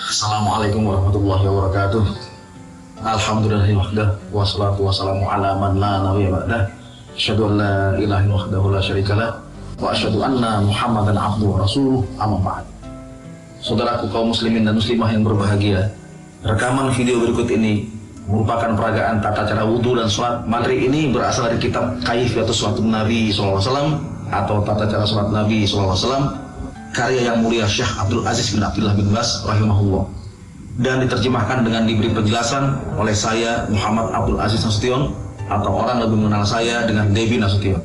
Assalamualaikum warahmatullahi wabarakatuh. Alhamdulillahi wahdah wassalatu wassalamu ala man la nabiyya ba'dah. Asyhadu an la ilaha illallah wahdahu la syarikalah wa asyhadu anna Muhammadan abduhu wa rasuluh, amma ba'd. Saudaraku kaum muslimin dan muslimah yang berbahagia, rekaman video berikut ini merupakan peragaan tata cara wudhu dan sholat. Materi ini berasal dari kitab Kaifiyatus Sholatin Nabi SAW atau tata cara sholat Nabi SAW, karya yang mulia Syekh Abdul Aziz bin Abdullah bin Baz rahimahullah, dan diterjemahkan dengan diberi penjelasan oleh saya Muhammad Abdul Aziz Nasution, atau orang lebih mengenal saya dengan Devi Nasution.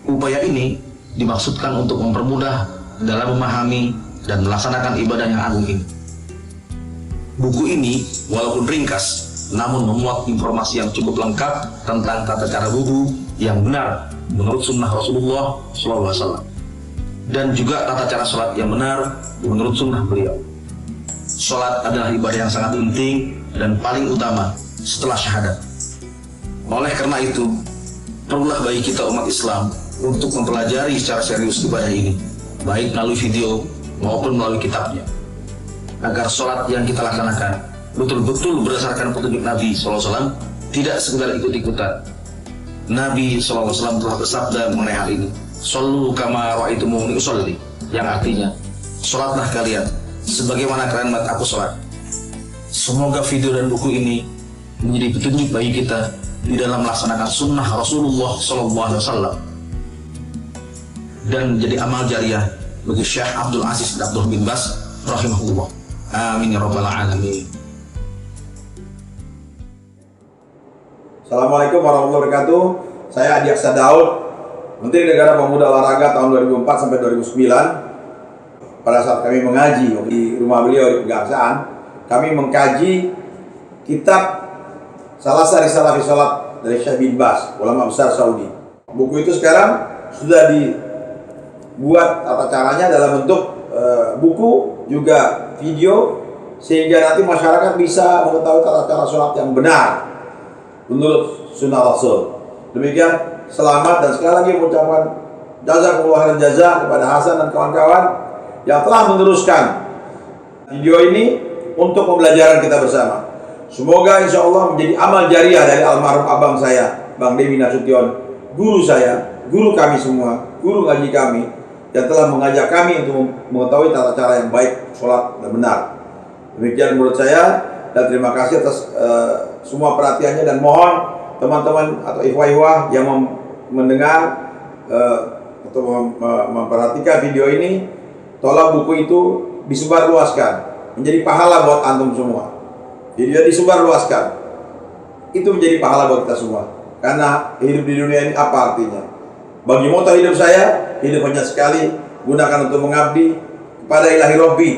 Upaya ini dimaksudkan untuk mempermudah dalam memahami dan melaksanakan ibadah yang agung ini. Buku ini walaupun ringkas namun memuat informasi yang cukup lengkap tentang tata cara wudhu yang benar menurut sunnah Rasulullah SAW, dan juga tata cara sholat yang benar menurut sunnah beliau. Sholat adalah ibadah yang sangat penting dan paling utama setelah syahadat. Oleh karena itu, perlulah bagi kita umat Islam untuk mempelajari secara serius ibadah ini, baik melalui video maupun melalui kitabnya, agar sholat yang kita laksanakan betul-betul berdasarkan petunjuk Nabi SAW, tidak sekedar ikut-ikutan. Nabi SAW telah bersabda mengenai hal ini, "Shollu kama ra'aitumuni usolli," yang artinya, sholatlah kalian sebagaimana kalian melihat aku sholat. Semoga video dan buku ini menjadi petunjuk bagi kita di dalam melaksanakan sunnah Rasulullah SAW dan menjadi amal jariah bagi Syekh Abdul Aziz bin Abdullah bin Baz rahimahullah. Amin ya rabbal alamin. Assalamualaikum warahmatullahi wabarakatuh. Saya Adi Aksa Daud, Menteri Negara Pemuda Olahraga tahun 2004 sampai 2009. Pada saat kami mengaji di rumah beliau di Pegangsaan, kami mengkaji kitab Salasar Risalah fi Shalat dari Syekh bin Baz, ulama besar Saudi. Buku itu sekarang sudah dibuat tata caranya dalam bentuk buku, juga video, sehingga nanti masyarakat bisa mengetahui tata cara sholat yang benar menurut sunnah Rasul. Demikian, selamat dan sekali lagi mengucapkan jazakumullah khairan jazaa kepada Hasan dan kawan-kawan yang telah meneruskan video ini untuk pembelajaran kita bersama. Semoga insya Allah menjadi amal jariah dari almarhum abang saya, Bang Devi Nasution, guru saya, guru kami semua, guru ngaji kami, yang telah mengajak kami untuk mengetahui tata cara yang baik sholat dan benar. Demikian menurut saya, dan terima kasih atas semua perhatiannya, dan mohon teman-teman atau ikhwah-ikhwah yang mendengar atau memperhatikan video ini, tolong buku itu disebarluaskan, menjadi pahala buat antum semua. Video disebarluaskan, itu menjadi pahala buat kita semua. Karena hidup di dunia ini apa artinya? Bagi moto hidup saya, hidup hanya sekali, gunakan untuk mengabdi kepada ilahi Rabbi,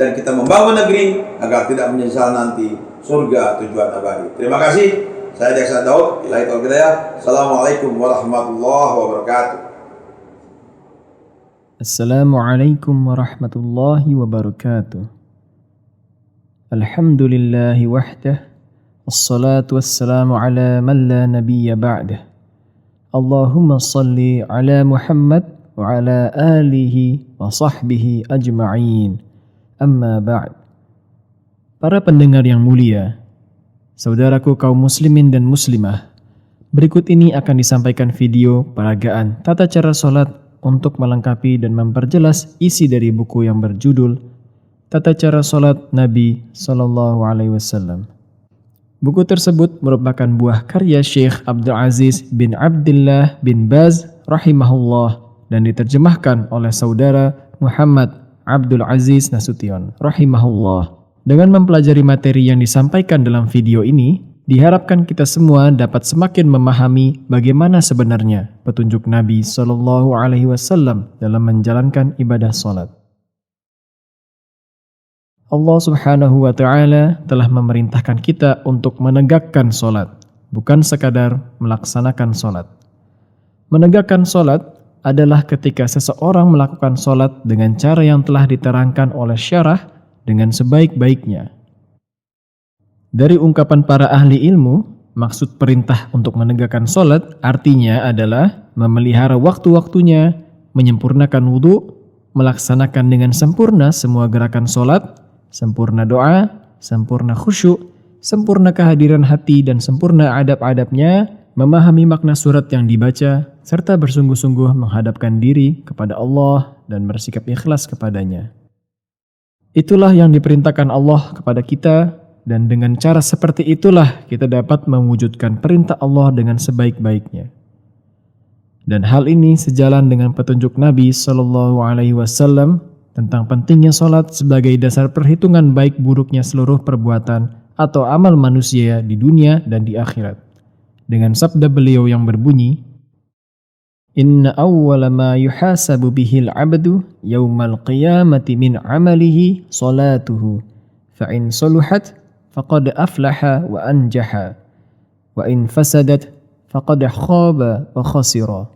dan kita membangun negeri agar tidak menyesal nanti surga tujuan abadi. Terima kasih. Saya Adi Aksa Daud. Ilahi taufiq hidayah. Assalamualaikum warahmatullahi wabarakatuh. Assalamualaikum warahmatullahi wabarakatuh. Alhamdulillahi wahdah, wassalatu wassalamu ala man la nabiyya ba'dah. Allahumma salli ala Muhammad wa ala alihi wa sahbihi ajma'in. Amma ba'd. Para pendengar yang mulia, saudaraku kaum muslimin dan muslimah, berikut ini akan disampaikan video peragaan tata cara sholat untuk melengkapi dan memperjelas isi dari buku yang berjudul Tata Cara Sholat Nabi Sallallahu Alaihi Wasallam. Buku tersebut merupakan buah karya Syekh Abdul Aziz bin Abdullah bin Baz rahimahullah dan diterjemahkan oleh saudara Muhammad Abdul Aziz Nasution rahimahullah. Dengan mempelajari materi yang disampaikan dalam video ini, diharapkan kita semua dapat semakin memahami bagaimana sebenarnya petunjuk Nabi Sallallahu Alaihi Wasallam dalam menjalankan ibadah sholat. Allah Subhanahu wa Ta'ala telah memerintahkan kita untuk menegakkan sholat, bukan sekadar melaksanakan sholat. Menegakkan sholat adalah ketika seseorang melakukan sholat dengan cara yang telah diterangkan oleh syarah dengan sebaik-baiknya. Dari ungkapan para ahli ilmu, maksud perintah untuk menegakkan sholat artinya adalah memelihara waktu-waktunya, menyempurnakan wudhu, melaksanakan dengan sempurna semua gerakan sholat, sempurna doa, sempurna khusyuk, sempurna kehadiran hati dan sempurna adab-adabnya, memahami makna surat yang dibaca, serta bersungguh-sungguh menghadapkan diri kepada Allah dan bersikap ikhlas kepadanya. Itulah yang diperintahkan Allah kepada kita, dan dengan cara seperti itulah kita dapat mewujudkan perintah Allah dengan sebaik-baiknya. Dan hal ini sejalan dengan petunjuk Nabi Shallallahu Alaihi Wasallam tentang pentingnya sholat sebagai dasar perhitungan baik buruknya seluruh perbuatan atau amal manusia di dunia dan di akhirat. Dengan sabda beliau yang berbunyi, Inna awwala ma yuhasabu bihil abdu yawmal qiyamati min amalihi salatuhu, fa'in saluhat faqad aflaha wa anjaha, wa in fasadat faqad khaba wa khasira.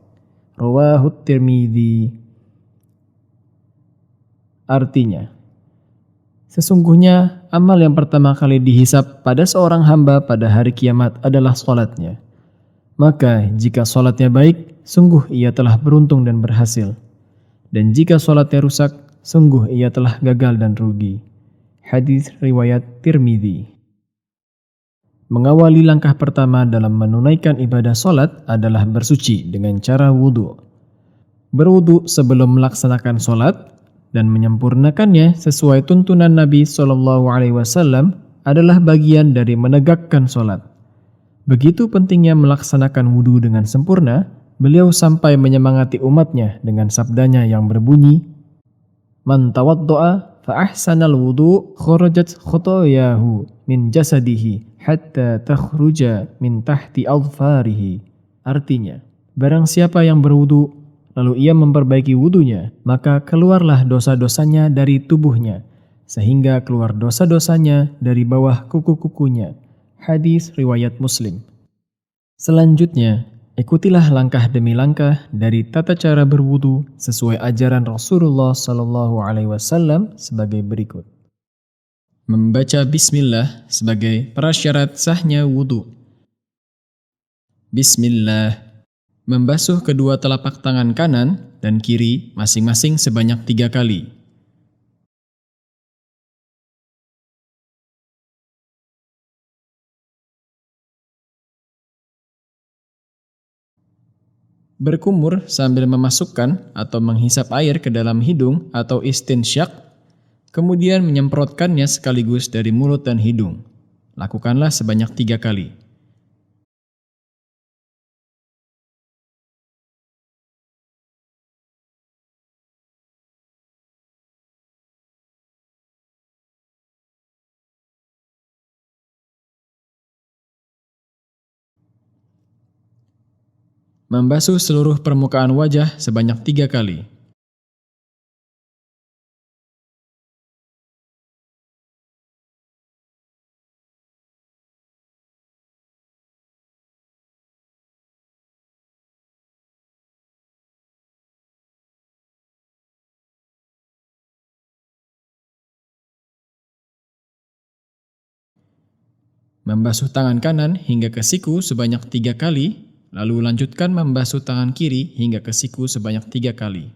Rawahu Tirmidzi. Artinya, sesungguhnya amal yang pertama kali dihisab pada seorang hamba pada hari kiamat adalah sholatnya. Maka jika sholatnya baik, sungguh ia telah beruntung dan berhasil. Dan jika sholatnya rusak, sungguh ia telah gagal dan rugi. Hadis riwayat Tirmidzi. Mengawali langkah pertama dalam menunaikan ibadah sholat adalah bersuci dengan cara wudhu. Berwudhu sebelum melaksanakan sholat dan menyempurnakannya sesuai tuntunan Nabi SAW adalah bagian dari menegakkan sholat. Begitu pentingnya melaksanakan wudhu dengan sempurna, beliau sampai menyemangati umatnya dengan sabdanya yang berbunyi, Man tawaddo'a fa'ahsanal wudhu khurajat khotoyahu min jasadihi hatta takhruja min tahti adfarihi. Artinya, barang siapa yang berwudu lalu ia memperbaiki wudunya, maka keluarlah dosa-dosanya dari tubuhnya, sehingga keluar dosa-dosanya dari bawah kuku-kukunya. Hadis riwayat Muslim. Selanjutnya, ikutilah langkah demi langkah dari tata cara berwudu sesuai ajaran Rasulullah SAW sebagai berikut. Membaca bismillah sebagai prasyarat sahnya wudu. Bismillah. Membasuh kedua telapak tangan kanan dan kiri masing-masing sebanyak 3 kali. Berkumur sambil memasukkan atau menghisap air ke dalam hidung atau istinsyak, kemudian menyemprotkannya sekaligus dari mulut dan hidung. Lakukanlah sebanyak 3 kali. Membasuh seluruh permukaan wajah sebanyak 3 kali. Membasuh tangan kanan hingga ke siku sebanyak 3 kali, lalu lanjutkan membasuh tangan kiri hingga ke siku sebanyak 3 kali.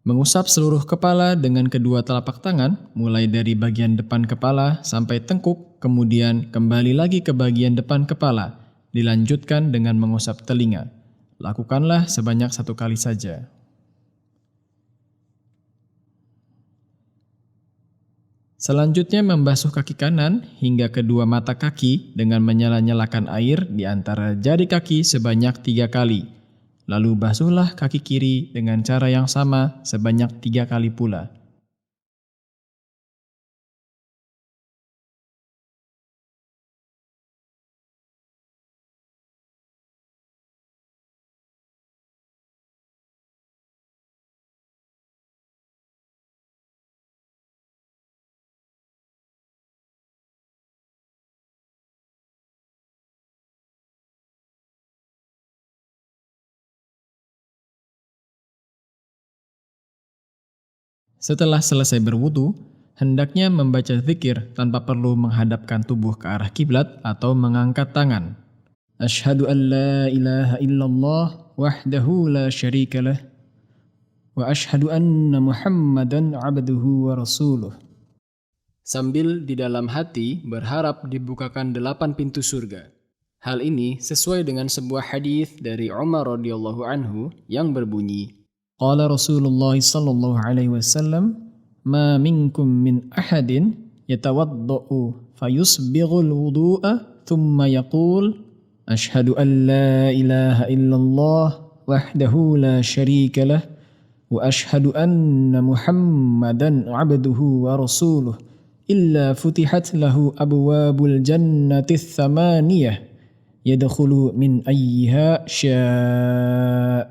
Mengusap seluruh kepala dengan kedua telapak tangan, mulai dari bagian depan kepala sampai tengkuk, kemudian kembali lagi ke bagian depan kepala. Dilanjutkan dengan mengusap telinga. Lakukanlah sebanyak 1 kali saja. Selanjutnya membasuh kaki kanan hingga kedua mata kaki dengan menyala-nyalakan air di antara jari kaki sebanyak 3 kali. Lalu basuhlah kaki kiri dengan cara yang sama sebanyak 3 kali pula. Setelah selesai berwudu, hendaknya membaca zikir tanpa perlu menghadapkan tubuh ke arah kiblat atau mengangkat tangan. Asyhadu an la ilaha illallah wahdahu la syarikalah wa asyhadu anna Muhammadan abduhu wa rasuluh. Sambil di dalam hati berharap dibukakan 8 pintu surga. Hal ini sesuai dengan sebuah hadis dari Umar radhiyallahu anhu yang berbunyi, qala Rasulullah sallallahu alaihi wasallam, ma minkum min ahadin yatawaddau fayusbighul wudu'a thumma yaqul asyhadu an la ilaha illallah wahdahu la syarika lah wa asyhadu anna Muhammadan abduhu wa rasuluh illa futihat lahu abwabul jannati tsamaniyah yadkhulu min ayyiha syaa.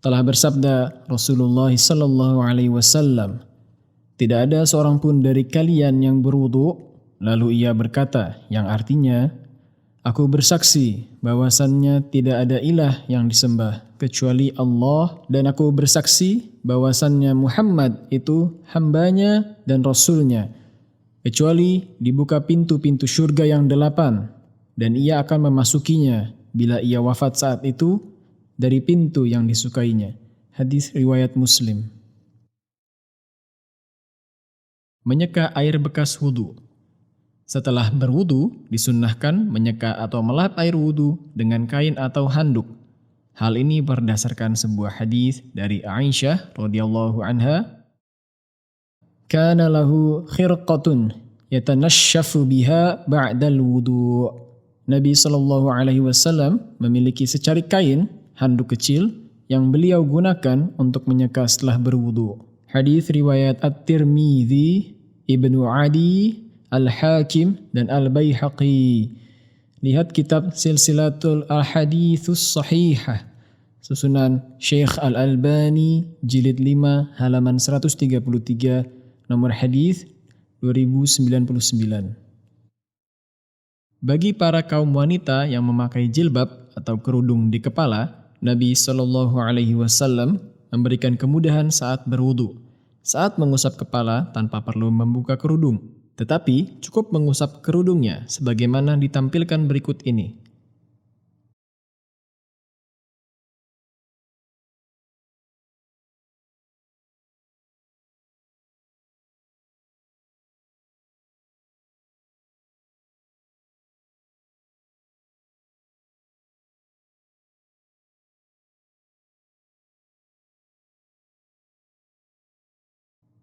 Telah bersabda Rasulullah sallallahu alaihi wasallam, tidak ada seorang pun dari kalian yang berwudu, lalu ia berkata, yang artinya, aku bersaksi bahwasannya tidak ada ilah yang disembah kecuali Allah, dan aku bersaksi bahwasannya Muhammad itu hambanya dan rasulnya, kecuali dibuka pintu-pintu surga yang 8, dan ia akan memasukinya bila ia wafat saat itu dari pintu yang disukainya. Hadis riwayat Muslim. Menyeka air bekas wudu. Setelah berwudu, disunnahkan menyeka atau melap air wudu dengan kain atau handuk. Hal ini berdasarkan sebuah hadis dari Aisyah radhiyallahu anha, kana lahu khirqatun yatanashshafu biha ba'dal wudu'. Nabi sallallahu alaihi wasallam memiliki secari kain, handuk kecil yang beliau gunakan untuk menyeka setelah berwudu. Hadis riwayat At-Tirmidzi, Ibnu Adi, Al-Hakim dan Al-Baihaqi. Lihat kitab Silsilatul Al-Haditsus Sahihah, susunan Syekh Al-Albani, jilid 5, halaman 133, nomor hadis 2099. Bagi para kaum wanita yang memakai jilbab atau kerudung di kepala, Nabi Shallallahu Alaihi Wasallam memberikan kemudahan saat berwudu, saat mengusap kepala tanpa perlu membuka kerudung, tetapi cukup mengusap kerudungnya sebagaimana ditampilkan berikut ini.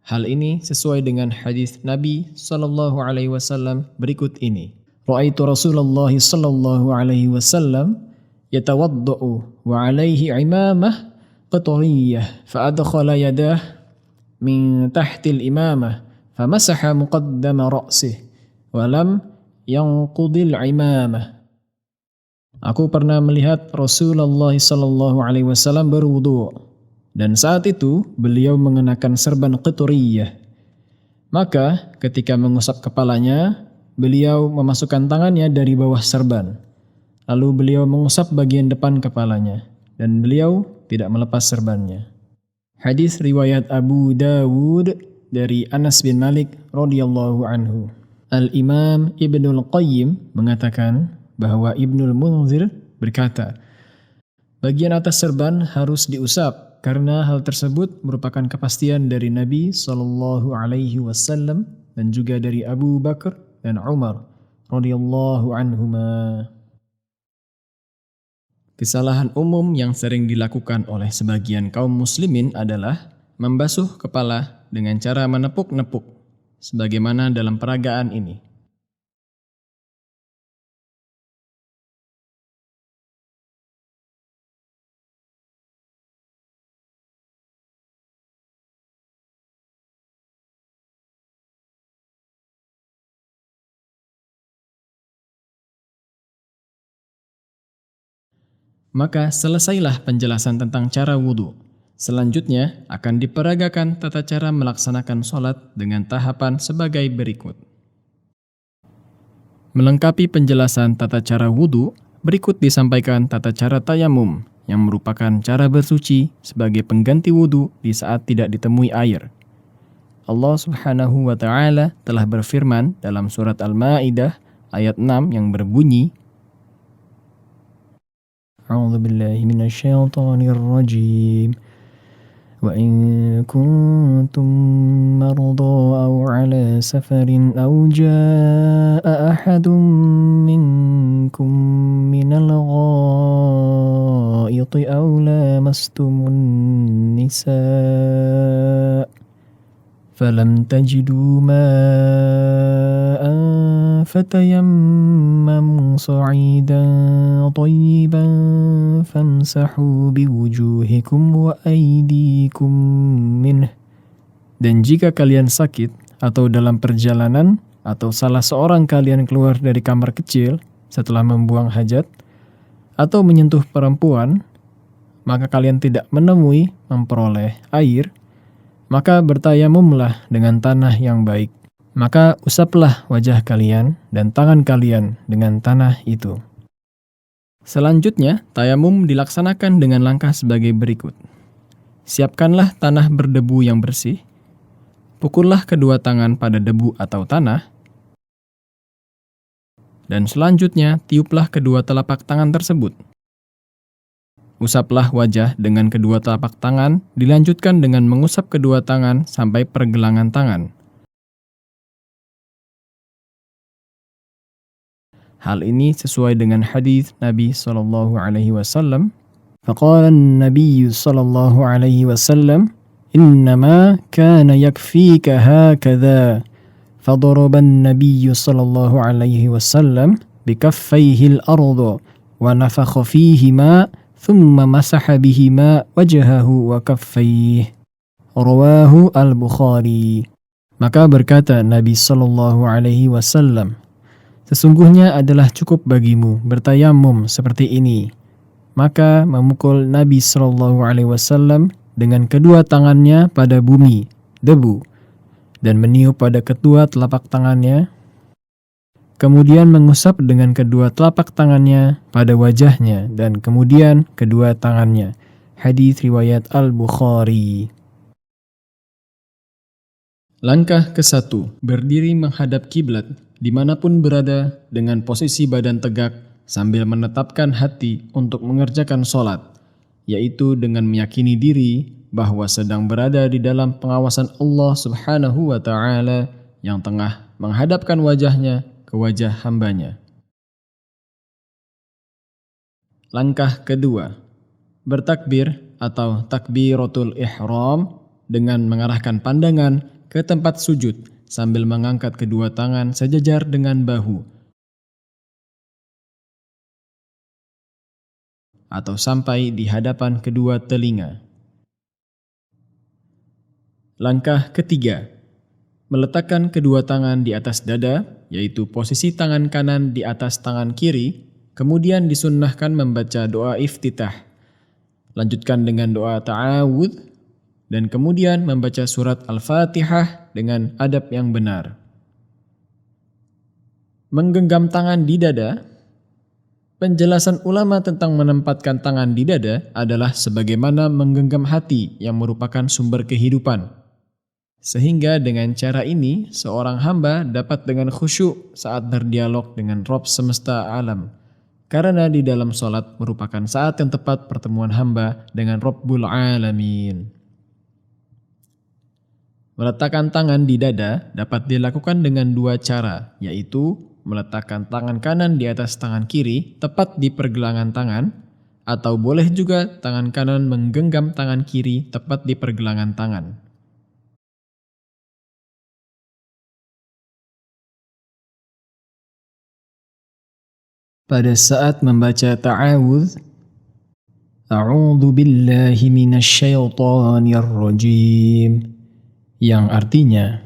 Hal ini sesuai dengan hadis Nabi sallallahu alaihi wasallam berikut ini. Ra'aitu Rasulullah sallallahu alaihi wasallam yatawaddau wa alaihi imamah qatariyah fa adkhala yadah min tahti al-imamah famasaha muqaddama ra'sih wa lam yanqudil imamah. Aku pernah melihat Rasulullah sallallahu alaihi wasallam berwudu, dan saat itu beliau mengenakan serban qatariyah. Maka ketika mengusap kepalanya, beliau memasukkan tangannya dari bawah serban. Lalu beliau mengusap bagian depan kepalanya, dan beliau tidak melepas serbannya. Hadis riwayat Abu Dawud dari Anas bin Malik radhiyallahu anhu. Al-Imam Ibnul Qayyim mengatakan bahwa Ibnul Munzir berkata, bagian atas serban harus diusap, karena hal tersebut merupakan kepastian dari Nabi Sallallahu Alaihi Wasallam dan juga dari Abu Bakar dan Umar radhiyallahu anhuma. Kesalahan umum yang sering dilakukan oleh sebagian kaum muslimin adalah membasuh kepala dengan cara menepuk-nepuk, sebagaimana dalam peragaan ini. Maka selesailah penjelasan tentang cara wudu. Selanjutnya akan diperagakan tata cara melaksanakan sholat dengan tahapan sebagai berikut. Melengkapi penjelasan tata cara wudu, berikut disampaikan tata cara tayamum, yang merupakan cara bersuci sebagai pengganti wudu di saat tidak ditemui air. Allah Subhanahu wa taala telah berfirman dalam surat Al-Maidah ayat 6 yang berbunyi, A'udzu billahi minasyaitonir rajim. Wa in kuntum marda aw 'ala safarin aw jaa'a ahadun minkum minal ghaa'iti aw lamastumun nisaa فلم تجدوا ماء فتيمموا صعيدا طيبا فامسحوا بوجوهكم وأيديكم منه. Dan jika kalian sakit atau dalam perjalanan atau salah seorang kalian keluar dari kamar kecil setelah membuang hajat atau menyentuh perempuan, maka kalian tidak menemui memperoleh air, maka bertayamumlah dengan tanah yang baik. Maka usaplah wajah kalian dan tangan kalian dengan tanah itu. Selanjutnya, tayamum dilaksanakan dengan langkah sebagai berikut. Siapkanlah tanah berdebu yang bersih. Pukullah kedua tangan pada debu atau tanah. Dan selanjutnya, tiuplah kedua telapak tangan tersebut. Usaplah wajah dengan kedua telapak tangan, dilanjutkan dengan mengusap kedua tangan sampai pergelangan tangan. Hal ini sesuai dengan hadis Nabi SAW. Faqala an-nabiy sallallahu alaihi wasallam, "Innama kana yakfika hakadha." Fadaraba an-nabiy sallallahu alaihi wasallam bikaffayhi al-ardh wa nafakha fihima ثم مسح بهما وجهه وكفيه. Rawahu al-Bukhari. Maka berkata Nabi sallallahu alaihi wasallam, sesungguhnya adalah cukup bagimu bertayamum seperti ini. Maka memukul Nabi sallallahu alaihi wasallam dengan kedua tangannya pada bumi, debu, dan meniup pada kedua telapak tangannya. Kemudian mengusap dengan kedua telapak tangannya pada wajahnya dan kemudian kedua tangannya. Hadis riwayat Al-Bukhari. Langkah ke-1, berdiri menghadap kiblat dimanapun berada dengan posisi badan tegak sambil menetapkan hati untuk mengerjakan sholat, yaitu dengan meyakini diri bahwa sedang berada di dalam pengawasan Allah Subhanahu wa Ta'ala yang tengah menghadapkan wajahnya ke wajah hambanya. Langkah kedua, bertakbir atau takbiratul ihram dengan mengarahkan pandangan ke tempat sujud sambil mengangkat kedua tangan sejajar dengan bahu atau sampai di hadapan kedua telinga. Langkah ketiga, meletakkan kedua tangan di atas dada, yaitu posisi tangan kanan di atas tangan kiri, kemudian disunnahkan membaca doa iftitah. Lanjutkan dengan doa ta'awudz, dan kemudian membaca surat Al-Fatihah dengan adab yang benar. Menggenggam tangan di dada. Penjelasan ulama tentang menempatkan tangan di dada adalah sebagaimana menggenggam hati yang merupakan sumber kehidupan. Sehingga dengan cara ini, seorang hamba dapat dengan khusyuk saat berdialog dengan Rabb semesta alam. Karena di dalam sholat merupakan saat yang tepat pertemuan hamba dengan Rabbul Alamin. Meletakkan tangan di dada dapat dilakukan dengan dua cara, yaitu meletakkan tangan kanan di atas tangan kiri tepat di pergelangan tangan, atau boleh juga tangan kanan menggenggam tangan kiri tepat di pergelangan tangan. Pada saat membaca ta'awudz, A'udzu billahi minasyaitonir rajim, yang artinya,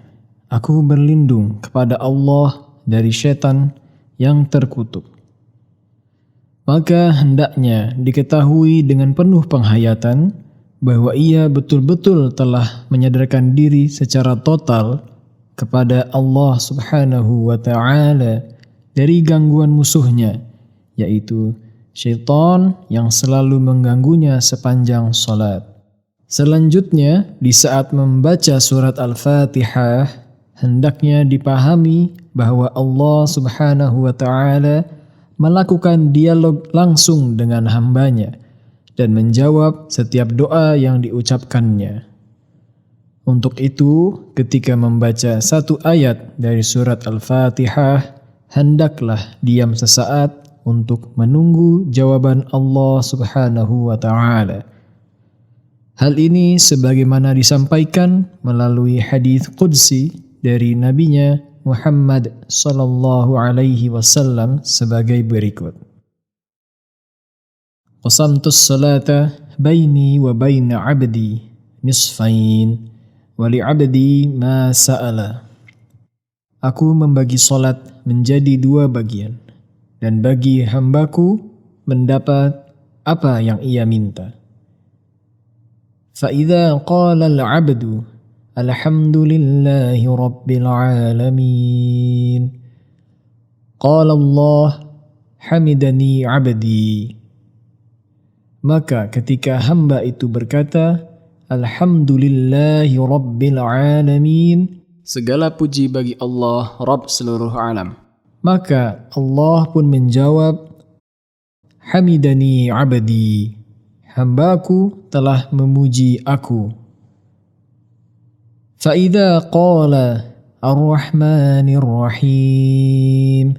aku berlindung kepada Allah dari syaitan yang terkutuk. Maka hendaknya diketahui dengan penuh penghayatan bahwa ia betul-betul telah menyadarkan diri secara total kepada Allah Subhanahu wa Ta'ala dari gangguan musuhnya, yaitu syaitan yang selalu mengganggunya sepanjang salat. Selanjutnya, di saat membaca surat Al-Fatihah, hendaknya dipahami bahwa Allah Subhanahu wa Ta'ala melakukan dialog langsung dengan hambanya dan menjawab setiap doa yang diucapkannya. Untuk itu, ketika membaca satu ayat dari surat Al-Fatihah, hendaklah diam sesaat untuk menunggu jawaban Allah Subhanahu wa Ta'ala. Hal ini sebagaimana disampaikan melalui hadis qudsi dari nabinya Muhammad sallallahu alaihi wasallam sebagai berikut. Qasamtus salata baini wa baina 'abdi nisfain wa li 'abdi ma sa'ala. Aku membagi salat menjadi dua bagian, dan bagi hambaku mendapat apa yang ia minta. فَإِذَا قَالَ الْعَبْدُ الْحَمْدُ لِلَّهِ رَبِّ الْعَالَمِينَ قَالَ اللَّهُ حَمِدَنِي عَبْدِي. Maka ketika hamba itu berkata, Alhamdulillahi Rabbil Alamin, segala puji bagi Allah, Rabb seluruh alam. Maka Allah pun menjawab, Hamidani abdi, hambaku telah memuji aku. Fa'idha qala ar-Rahmanir Rahim,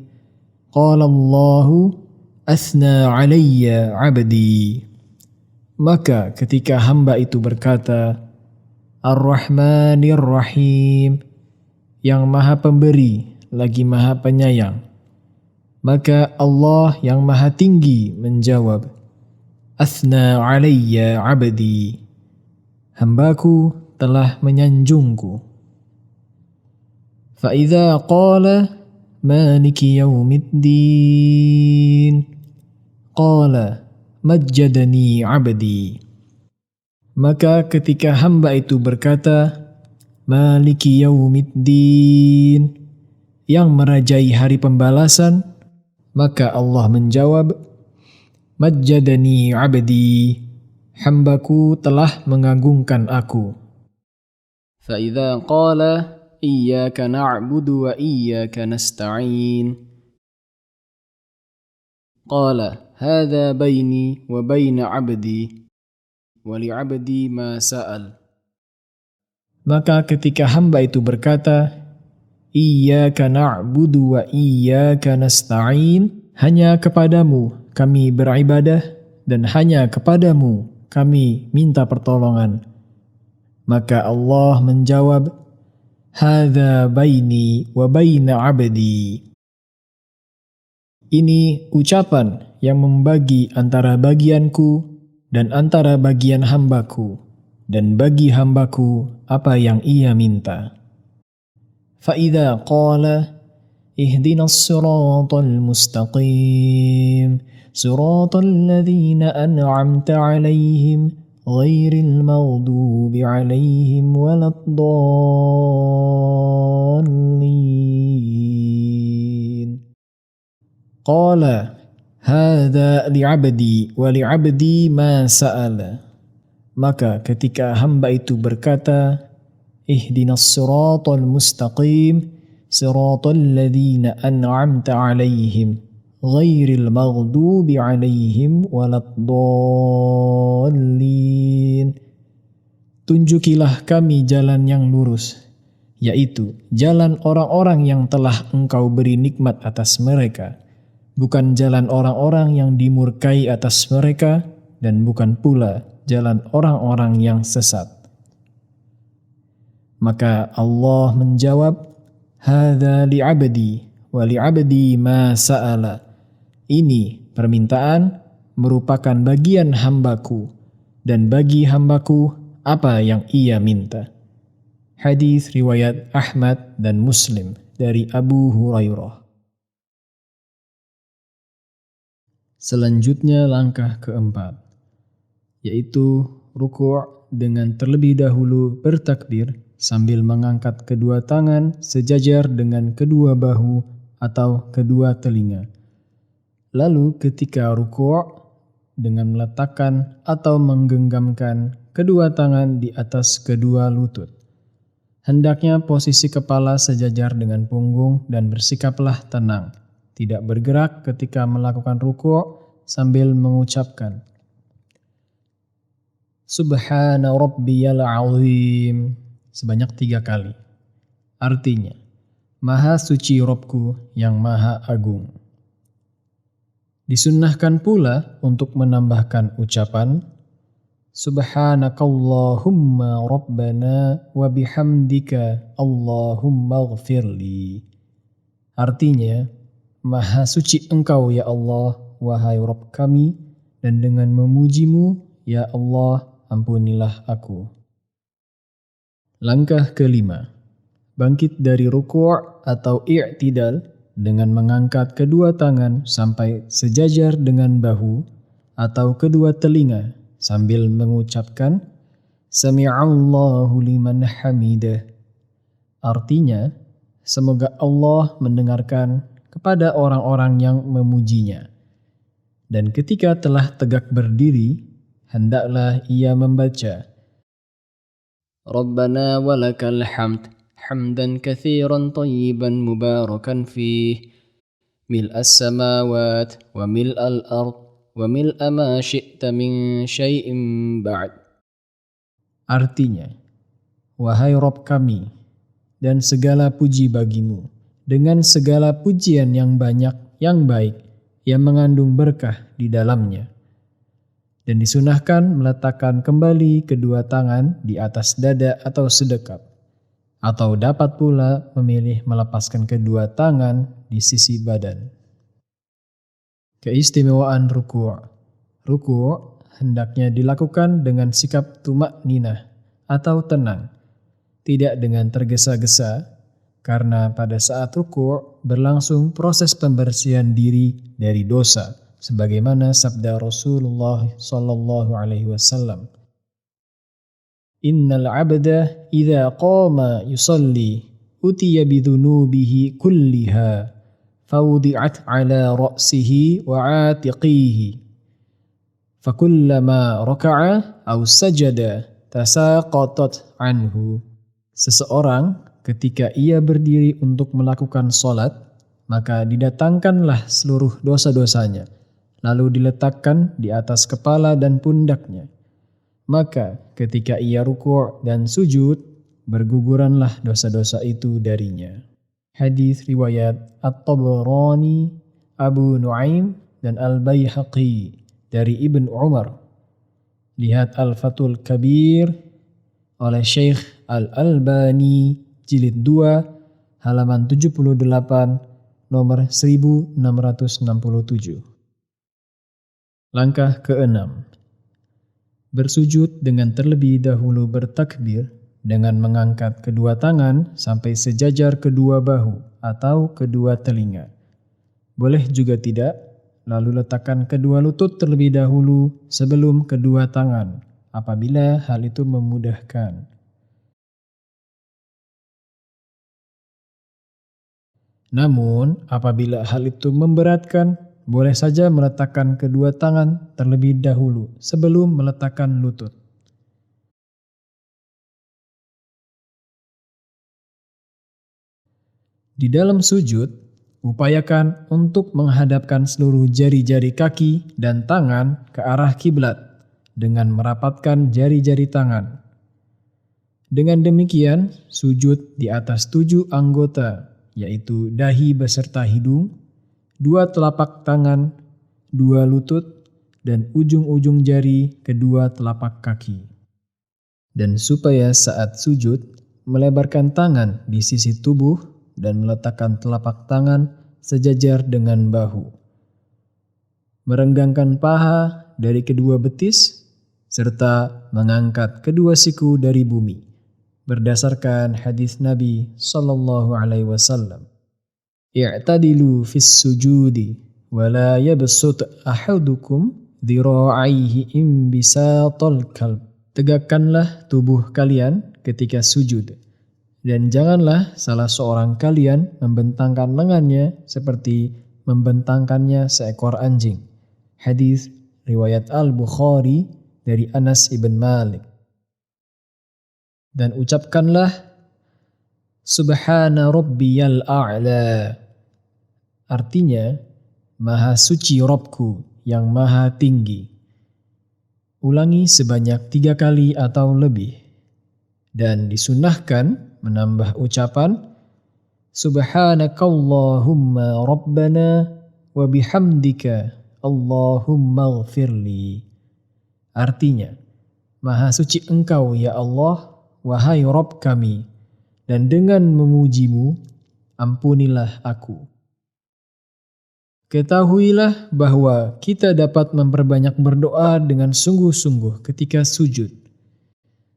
qala Allahu athna alayya abdi. Maka ketika hamba itu berkata, Ar-Rahmanir Rahim, yang maha pemberi lagi maha penyayang, maka Allah yang maha tinggi menjawab, Athna alayya abdi, hambaku telah menyanjungku. Fa'idha qala maliki yaumiddin, qala majjadani abdi. Maka ketika hamba itu berkata, Maliki yaumiddin, yang merajai hari pembalasan, maka Allah menjawab, Majjadani abdi, hambaku telah mengagungkan aku. Fa'idha qala iyyaka na'budu wa iyyaka nasta'in, qala hadha baini wa baina abdi wa li abdi ma sa'al. Maka ketika hamba itu berkata, Iyyaka na'budu wa iyyaka nasta'in, hanya kepadamu kami beribadah dan hanya kepadamu kami minta pertolongan. Maka Allah menjawab, Hadza baini wa baina abdi. Ini ucapan yang membagi antara bagianku dan antara bagian hambaku, dan bagi hambaku apa yang ia minta. Fa'idha qala ihdinas siratal mustaqim, siratal ladzina an'amta alaihim, ghairil maghdubi alaihim waladdallin. Qala hadza li'abdi wa li'abdi ma sa'ala. Maka ketika hamba itu berkata, Ihdinas siratal mustaqim, siratal ladzina an'amta alaihim, ghairil maghdubi alaihim waladdallin. Tunjukilah kami jalan yang lurus, yaitu jalan orang-orang yang telah Engkau beri nikmat atas mereka, bukan jalan orang-orang yang dimurkai atas mereka, dan bukan pula jalan orang-orang yang sesat. Maka Allah menjawab, Hadza li'abdi wa li'abdi ma sa'ala. Ini permintaan merupakan bagian hambaku, dan bagi hambaku apa yang ia minta. Hadis riwayat Ahmad dan Muslim dari Abu Hurairah. Selanjutnya langkah keempat, yaitu ruku' dengan terlebih dahulu bertakbir sambil mengangkat kedua tangan sejajar dengan kedua bahu atau kedua telinga. Lalu ketika ruku' dengan meletakkan atau menggenggamkan kedua tangan di atas kedua lutut. Hendaknya posisi kepala sejajar dengan punggung dan bersikaplah tenang, tidak bergerak ketika melakukan ruku' sambil mengucapkan Subhana Rabbiyal Azim sebanyak 3 kali. Artinya, Maha suci Robku yang Maha Agung. Disunnahkan pula untuk menambahkan ucapan Subhanakallahumma Rabbana wa bihamdika Allahumma ghafirli. Artinya, Maha suci Engkau ya Allah, wahai Rabb kami, dan dengan memujimu, ya Allah, ampunilah aku. Langkah kelima, bangkit dari ruku' atau i'tidal dengan mengangkat kedua tangan sampai sejajar dengan bahu atau kedua telinga sambil mengucapkan Sami'allahu liman hamidah. Artinya, semoga Allah mendengarkan kepada orang-orang yang memujinya. Dan ketika telah tegak berdiri, hendaklah ia membaca Rabbana walakal hamd, hamdan kathiran tayyiban mubarakan fih, mil'as samawat wa mil'al ard, wa mil'a ma syi'ta min syai'in ba'd. Artinya, wahai Rabb kami, dan segala puji bagimu, dengan segala pujian yang banyak, yang baik, yang mengandung berkah di dalamnya. Dan disunahkan meletakkan kembali kedua tangan di atas dada atau sedekap, atau dapat pula memilih melepaskan kedua tangan di sisi badan. Keistimewaan ruku'. Ruku' hendaknya dilakukan dengan sikap tumakninah atau tenang, tidak dengan tergesa-gesa, karena pada saat ruku' berlangsung proses pembersihan diri dari dosa, sebagaimana sabda Rasulullah sallallahu alaihi wasallam. Innal 'abda idza qama yusalli utiya bidhunubihi kulliha fawdi'at 'ala ra'sihi wa 'atiqihi fakullama raka'a aw sajada tasaqatat anhu. Seseorang ketika ia berdiri untuk melakukan sholat, maka didatangkanlah seluruh dosa-dosanya, lalu diletakkan di atas kepala dan pundaknya. Maka ketika ia ruku' dan sujud, berguguranlah dosa-dosa itu darinya. Hadis riwayat At-Tabarani, Abu Nuaim, dan Al-Baihaqi dari Ibn Umar. Lihat Al-Fathul Kabir oleh Syekh Al-Albani, jilid 2, halaman 78, nomor 1667. Langkah ke-6. Bersujud dengan terlebih dahulu bertakbir dengan mengangkat kedua tangan sampai sejajar kedua bahu atau kedua telinga. Boleh juga tidak, lalu letakkan kedua lutut terlebih dahulu sebelum kedua tangan, apabila hal itu memudahkan. Namun, apabila hal itu memberatkan, boleh saja meletakkan kedua tangan terlebih dahulu sebelum meletakkan lutut. Di dalam sujud, upayakan untuk menghadapkan seluruh jari-jari kaki dan tangan ke arah kiblat dengan merapatkan jari-jari tangan. Dengan demikian, sujud di atas 7 anggota, yaitu dahi beserta hidung, 2 telapak tangan, 2 lutut, dan ujung-ujung jari kedua telapak kaki. Dan supaya saat sujud, melebarkan tangan di sisi tubuh dan meletakkan telapak tangan sejajar dengan bahu. Merenggangkan paha dari kedua betis, serta mengangkat kedua siku dari bumi, berdasarkan hadis Nabi sallallahu alaihi wasallam. I'tadilu fis sujudi wa la yabsut ahadukum dhira'aihi imbisatal kalb. Tegakkanlah tubuh kalian ketika sujud, dan janganlah salah seorang kalian membentangkan lengannya seperti membentangkannya seekor anjing. Hadis riwayat Al-Bukhari dari Anas ibn Malik. Dan ucapkanlah Subhana Rabbiyal A'la. Artinya, Maha suci Robku yang maha tinggi. Ulangi sebanyak 3 kali atau lebih. Dan disunahkan menambah ucapan Subhanakallahumma Rabbana wa bihamdika Allahumma ghfirli. Artinya, Maha suci Engkau ya Allah, wahai Rabb kami, dan dengan memujimu, ampunilah aku. Ketahuilah bahwa kita dapat memperbanyak berdoa dengan sungguh-sungguh ketika sujud.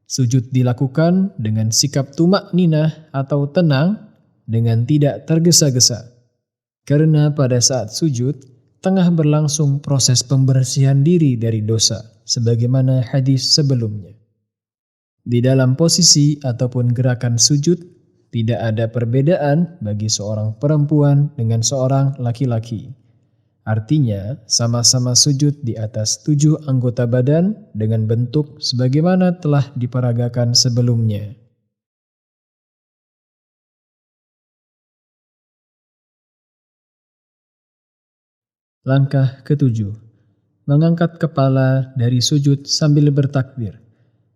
Sujud dilakukan dengan sikap tumak-ninah atau tenang dengan tidak tergesa-gesa. Karena pada saat sujud, tengah berlangsung proses pembersihan diri dari dosa, sebagaimana hadis sebelumnya. Di dalam posisi ataupun gerakan sujud, tidak ada perbedaan bagi seorang perempuan dengan seorang laki-laki. Artinya, sama-sama sujud di atas 7 anggota badan dengan bentuk sebagaimana telah diperagakan sebelumnya. Langkah ke-7. Mengangkat kepala dari sujud sambil bertakbir,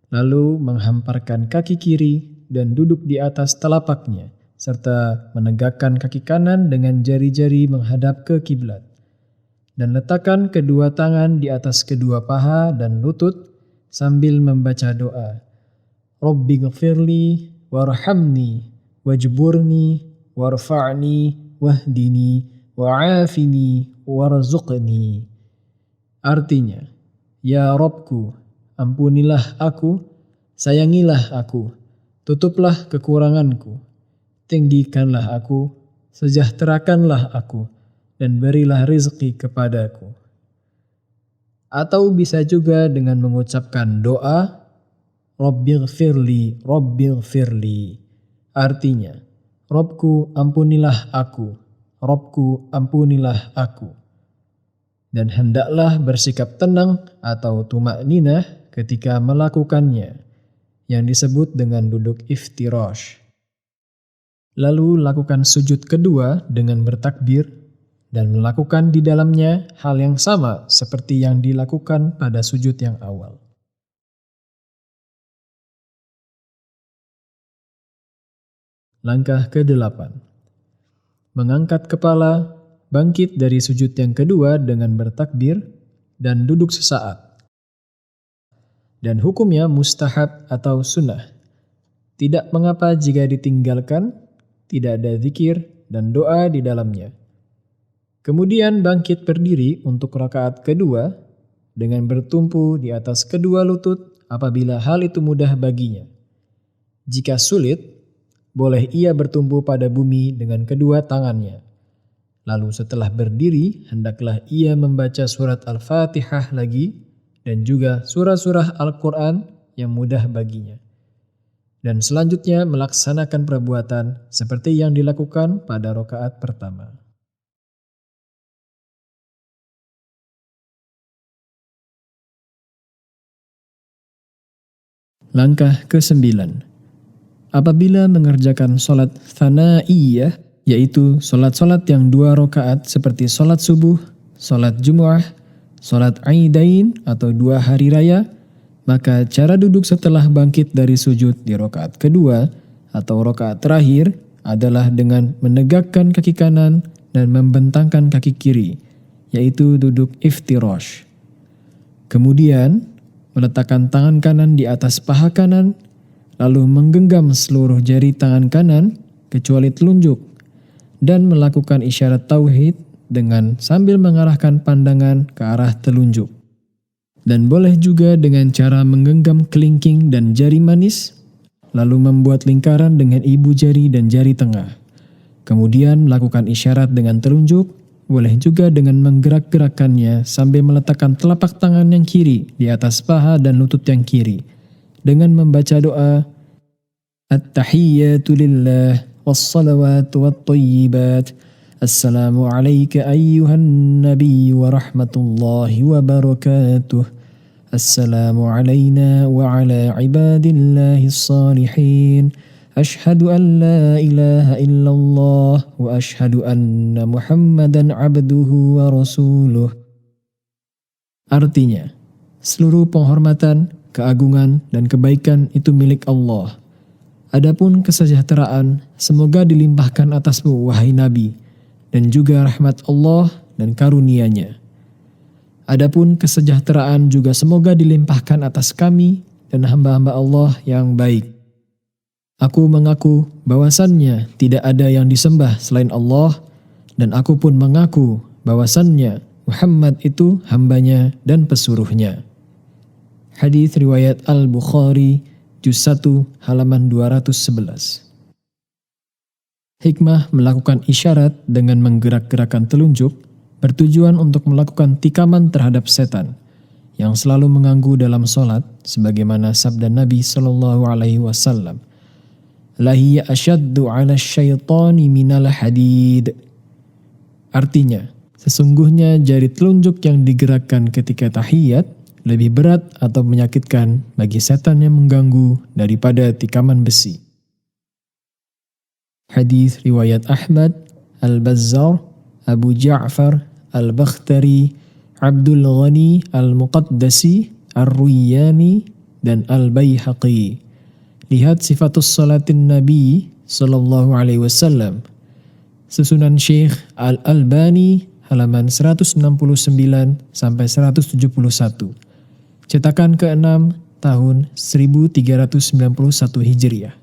lalu menghamparkan kaki kiri dan duduk di atas telapaknya, serta menegakkan kaki kanan dengan jari-jari menghadap ke kiblat. Dan letakkan kedua tangan di atas kedua paha dan lutut sambil membaca doa. Rabbighfirli warhamni wajburni warfa'ni wahdini wa'afini warzuqni. Artinya, ya Rabbku, ampunilah aku, sayangilah aku, tutuplah kekuranganku, tinggikanlah aku, sejahterakanlah aku, dan berilah rizki kepadaku. Atau bisa juga dengan mengucapkan doa Rabbighfirli, Rabbighfirli. Artinya, Robku ampunilah aku, Robku ampunilah aku. Dan hendaklah bersikap tenang atau tumak-ninah ketika melakukannya, yang disebut dengan duduk iftirash. Lalu lakukan sujud kedua dengan bertakbir, dan melakukan di dalamnya hal yang sama seperti yang dilakukan pada sujud yang awal. Langkah ke-8. Mengangkat kepala, bangkit dari sujud yang kedua dengan bertakbir, dan duduk sesaat. Dan hukumnya mustahab atau sunnah. Tidak mengapa jika ditinggalkan, tidak ada zikir dan doa di dalamnya. Kemudian bangkit berdiri untuk rakaat kedua dengan bertumpu di atas kedua lutut apabila hal itu mudah baginya. Jika sulit, boleh ia bertumpu pada bumi dengan kedua tangannya. Lalu setelah berdiri, hendaklah ia membaca surat Al-Fatihah lagi dan juga surah-surah Al-Quran yang mudah baginya. Dan selanjutnya melaksanakan perbuatan seperti yang dilakukan pada rakaat pertama. Langkah ke-9. Apabila mengerjakan sholat thana'iyah, yaitu sholat-sholat yang 2 rakaat seperti sholat subuh, sholat jumu'ah, sholat aidain atau 2 hari raya, maka cara duduk setelah bangkit dari sujud di rakaat kedua atau rakaat terakhir adalah dengan menegakkan kaki kanan dan membentangkan kaki kiri, yaitu duduk iftirash. Kemudian, meletakkan tangan kanan di atas paha kanan, lalu menggenggam seluruh jari tangan kanan kecuali telunjuk, dan melakukan isyarat tauhid dengan sambil mengarahkan pandangan ke arah telunjuk. Dan boleh juga dengan cara menggenggam kelingking dan jari manis, lalu membuat lingkaran dengan ibu jari dan jari tengah. Kemudian melakukan isyarat dengan telunjuk, boleh juga dengan menggerak-gerakkannya sambil meletakkan telapak tangan yang kiri di atas paha dan lutut yang kiri, dengan membaca doa At-tahiyyatu lillah wassalawatu wattayyibat Assalamu alayka ayyuhan nabiy wa rahmatullahi wa barakatuh Assalamu alayna wa ala ibadillahi salihin. Ashhadu an la ilaha illallah wa ashhadu anna Muhammadan abduhu wa rasuluh. Artinya, seluruh penghormatan, keagungan, dan kebaikan itu milik Allah. Adapun kesejahteraan, semoga dilimpahkan atasmu, wahai Nabi, dan juga rahmat Allah dan karunia-Nya. Adapun kesejahteraan juga semoga dilimpahkan atas kami dan hamba-hamba Allah yang baik. Aku mengaku bahwasannya tidak ada yang disembah selain Allah, dan aku pun mengaku bahwasannya Muhammad itu hambanya dan pesuruhnya. Hadis riwayat Al-Bukhari, juz 1, halaman 211. Hikmah melakukan isyarat dengan menggerak-gerakkan telunjuk bertujuan untuk melakukan tikaman terhadap setan yang selalu mengganggu dalam solat, sebagaimana sabda Nabi Shallallahu Alaihi Wasallam, "Lahiya asyaddu 'ala syaitani minal hadid." Artinya, sesungguhnya jari telunjuk yang digerakkan ketika tahiyat lebih berat atau menyakitkan bagi setan yang mengganggu daripada tikaman besi. Hadis riwayat Ahmad, Al-Bazzar, Abu Ja'far, Al-Bakhtari, Abdul Ghani Al-Muqaddasi, Ar-Ruyyani, dan Al-Baihaqi. Lihat Sifatus Salatin Nabi Sallallahu Alaihi Wasallam, susunan Syekh Al-Albani, halaman 169 sampai 171. Cetakan ke-6 tahun 1391 Hijriah.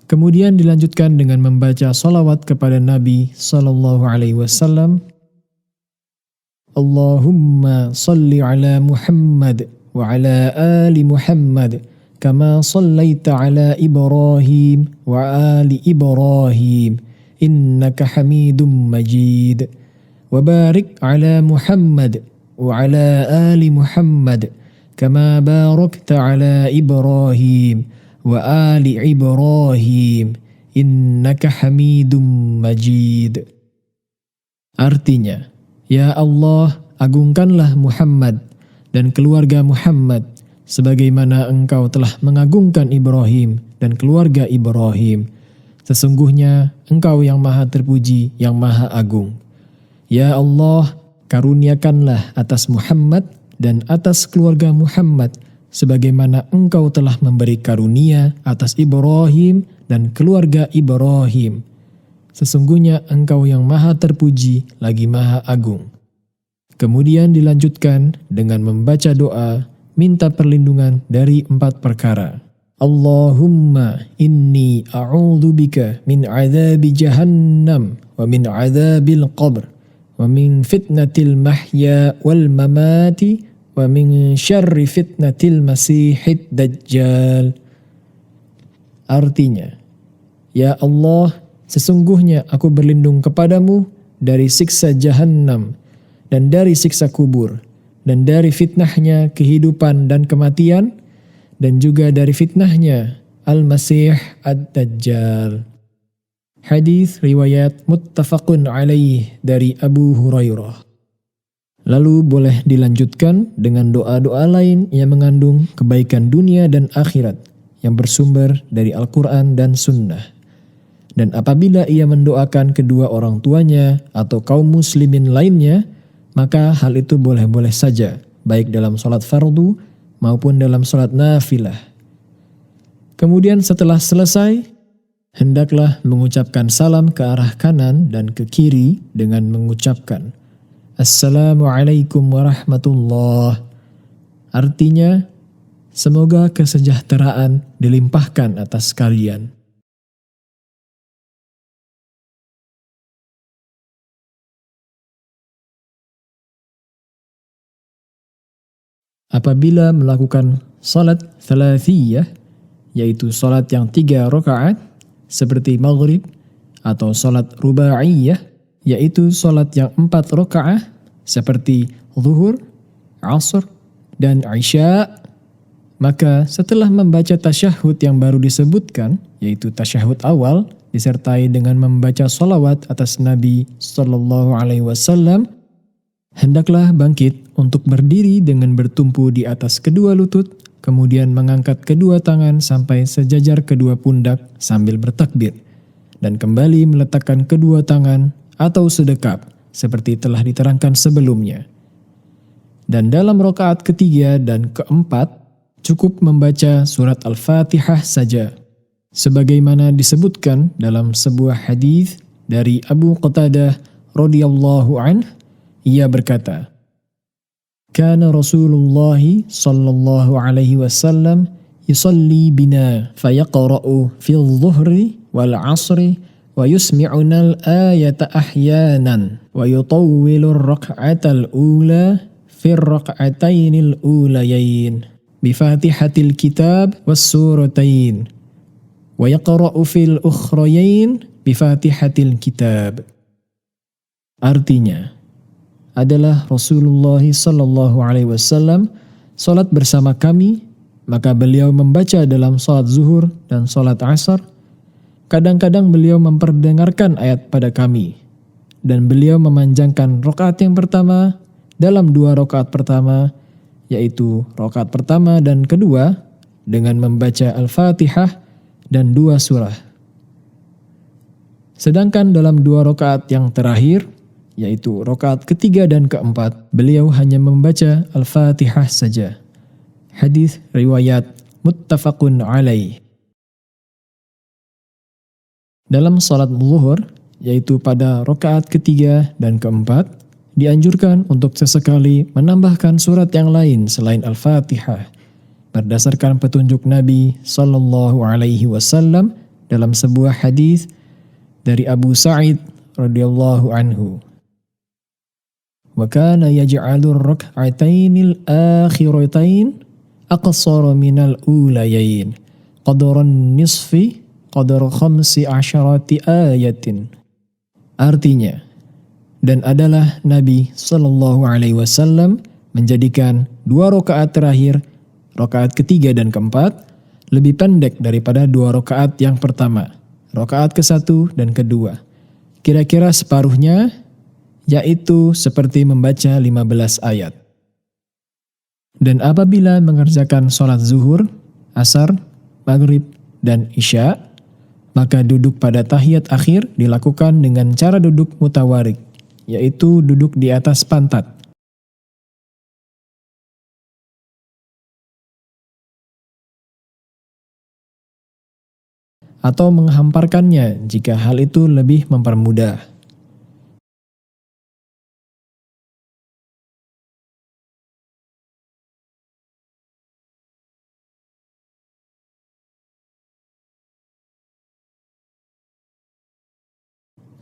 Kemudian dilanjutkan dengan membaca salawat kepada Nabi Sallallahu Alaihi Wasallam. Allahumma salli ala Muhammad wa ala ali Muhammad kama sallaita ala Ibrahim wa ali Ibrahim innaka Hamidum Majid. Wa barik ala Muhammad wa ala ali Muhammad kama barakta ala Ibrahim wa ali Ibrahim innaka Hamidum Majid. Artinya, ya Allah, agungkanlah Muhammad dan keluarga Muhammad sebagaimana Engkau telah mengagungkan Ibrahim dan keluarga Ibrahim. Sesungguhnya Engkau yang maha terpuji, yang maha agung. Ya Allah, karuniakanlah atas Muhammad dan atas keluarga Muhammad sebagaimana Engkau telah memberi karunia atas Ibrahim dan keluarga Ibrahim. Sesungguhnya Engkau yang maha terpuji lagi maha agung. Kemudian dilanjutkan dengan membaca doa, minta perlindungan dari 4 perkara. Allahumma inni a'udzubika min adzabi jahannam wa min adzabil qabr wa min fitnatil mahya wal mamati wa min syarri fitnatil masihid dajjal. Artinya, ya Allah, sesungguhnya aku berlindung kepadamu dari siksa jahannam dan dari siksa kubur dan dari fitnahnya kehidupan dan kematian dan juga dari fitnahnya Al-Masih Ad-Dajjal. Hadis riwayat muttafaqun alaih dari Abu Hurairah. Lalu boleh dilanjutkan dengan doa-doa lain yang mengandung kebaikan dunia dan akhirat yang bersumber dari Al-Quran dan Sunnah. Dan apabila ia mendoakan kedua orang tuanya atau kaum muslimin lainnya, maka hal itu boleh-boleh saja, baik dalam sholat fardu maupun dalam sholat nafilah. Kemudian setelah selesai, hendaklah mengucapkan salam ke arah kanan dan ke kiri dengan mengucapkan Assalamualaikum warahmatullah. Artinya, semoga kesejahteraan dilimpahkan atas kalian. Apabila melakukan salat thalathiyah, yaitu salat yang 3 rakaat, seperti maghrib, atau salat rubaiyah, yaitu salat yang 4 rakaat, seperti zuhur, asr, dan isya, maka setelah membaca tasyahud yang baru disebutkan, yaitu tasyahud awal, disertai dengan membaca salawat atas Nabi Sallallahu Alaihi Wasallam, hendaklah bangkit untuk berdiri dengan bertumpu di atas kedua lutut, kemudian mengangkat kedua tangan sampai sejajar kedua pundak sambil bertakbir, dan kembali meletakkan kedua tangan atau sedekap seperti telah diterangkan sebelumnya. Dan dalam rakaat ketiga dan keempat, cukup membaca surat Al-Fatihah saja. Sebagaimana disebutkan dalam sebuah hadis dari Abu Qatadah radhiyallahu anhu, ia berkata, "Kana Rasulullah sallallahu alaihi wasallam yusalli bina fayaqra'u fil dhuhri wal 'ashri wa yusmi'una al-ayata ahyanan wa yutawwilu ar-rak'ata al-ula fi ar-rak'atayn al-ulayayn bi Fatihatil Kitab was suratain wa yaqra'u fil ukhrayayn bi Fatihatil Kitab." Artinya adalah Rasulullah sallallahu alaihi wasallam salat bersama kami, maka beliau membaca dalam salat zuhur dan salat asar. Kadang-kadang beliau memperdengarkan ayat pada kami, dan beliau memanjangkan rakaat yang pertama dalam dua rakaat pertama, yaitu rakaat pertama dan kedua dengan membaca Al-Fatihah dan dua surah. Sedangkan dalam dua rakaat yang terakhir, yaitu rakaat ketiga dan keempat, beliau hanya membaca Al-Fatihah saja. Hadis riwayat muttafaqun alaih. Dalam salat zuhur, yaitu pada rakaat ketiga dan keempat, dianjurkan untuk sesekali menambahkan surat yang lain selain Al-Fatihah, berdasarkan petunjuk Nabi sallallahu alaihi wasallam dalam sebuah hadis dari Abu Sa'id radhiyallahu anhu. Wa kana yaj'alur rak'atainil akhiratain aqsara minal ulayain qadran nisfi qadar 15 ayatin. Artinya, dan adalah Nabi sallallahu alaihi wasallam menjadikan dua rakaat terakhir, rakaat ketiga dan keempat, lebih pendek daripada dua rakaat yang pertama, rakaat ke-1 dan kedua. Kira-kira separuhnya, yaitu seperti membaca 15 ayat. Dan apabila mengerjakan sholat zuhur, asar, maghrib, dan isya, maka duduk pada tahiyat akhir dilakukan dengan cara duduk mutawarik, yaitu duduk di atas pantat. Atau menghamparkannya jika hal itu lebih mempermudah.